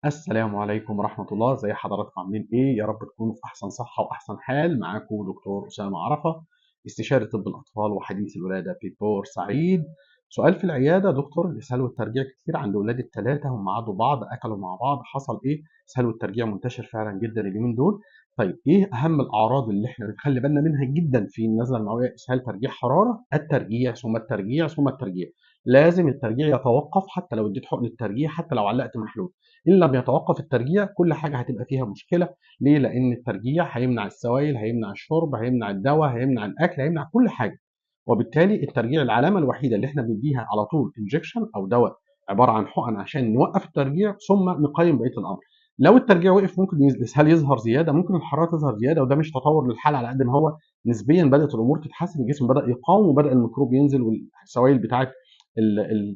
السلام عليكم ورحمة الله، زي حضراتكم عاملين إيه؟ يا رب تكونوا في أحسن صحة وأحسن حال. معاكم دكتور أسامة عرفة، استشاري طب الأطفال وحديث الولادة في بورسعيد. سؤال في العيادة: دكتور، الإسهال والترجيع كتير عند ولادي التلاتة، هم عادوا بعض أكلوا مع بعض، حصل إيه؟ إسهال والترجيع منتشر فعلا جدا اليومين دول. طيب إيه أهم الأعراض اللي إحنا بنخلي بالنا منها جدا في النزلة المعوية؟ إسهال، ترجيع، حرارة، الترجيع ثم الترجيع ثم الترجيع. لازم الترجيع يتوقف، حتى لو اديت حقن الترجيع، حتى لو علقت محلول. إن لم يتوقف الترجيع كل حاجة هتبقى فيها مشكلة. ليه؟ لأن الترجيع هيمنع السوائل، هيمنع الشرب، هيمنع الدواء، هيمنع الأكل، هيمنع كل حاجة. وبالتالي الترجيع العلامة الوحيدة اللي احنا بنديها على طول انجكشن أو دواء عبارة عن حقن عشان نوقف الترجيع ثم نقيم بقية الأمر. لو الترجيع وقف ممكن الإسهال يظهر زيادة، ممكن الحرارة تظهر زيادة، وده مش تطور للحالة على قد ما هو نسبيا بدأت الأمور تتحسن، الجسم بدأ يقاوم وبدأ الميكروب ينزل والسوائل بتاعة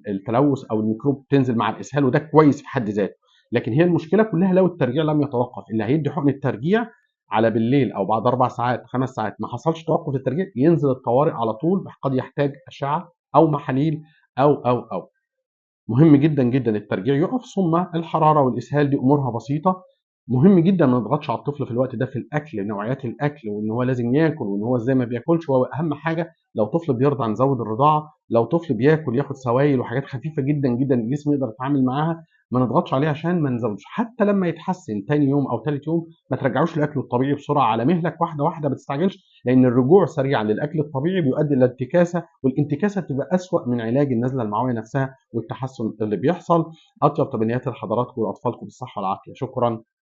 التلوث أو الميكروب تنزل مع الإسهال، وده كويس في حد ذاته. لكن هي المشكله كلها لو الترجيع لم يتوقف، اللي هيدي حقن الترجيع على بالليل او بعد 4 ساعات 5 ساعات ما حصلش توقف الترجيع، ينزل الطوارئ على طول، قد يحتاج اشعه او محاليل او. مهم جدا جدا الترجيع يقف، ثم الحراره والاسهال دي امورها بسيطه. مهم جدا ما نضغطش على الطفل في الوقت ده في الاكل، نوعيات الاكل، وان هو لازم ياكل، وان هو ازاي ما بياكلش. هو اهم حاجه لو طفل بيرضع نزود الرضاعه، لو طفل بياكل ياخد سوائل وحاجات خفيفه جدا جدا الجسم يقدر يتعامل معاها. ما نضغطش عليه عشان ما نزودش، حتى لما يتحسن تاني يوم او تالت يوم ما ترجعوش لاكله الطبيعي بسرعه، على مهلك، واحده واحده، ما تستعجلش، لان الرجوع سريعا للاكل الطبيعي بيؤدي الى انتكاسه، والانتكاسه بتبقى اسوأ من علاج النزله المعويه نفسها والتحسن اللي بيحصل. اطيب تمنياتي لحضراتكم واطفالكم بالصحه والعافيه. شكرا.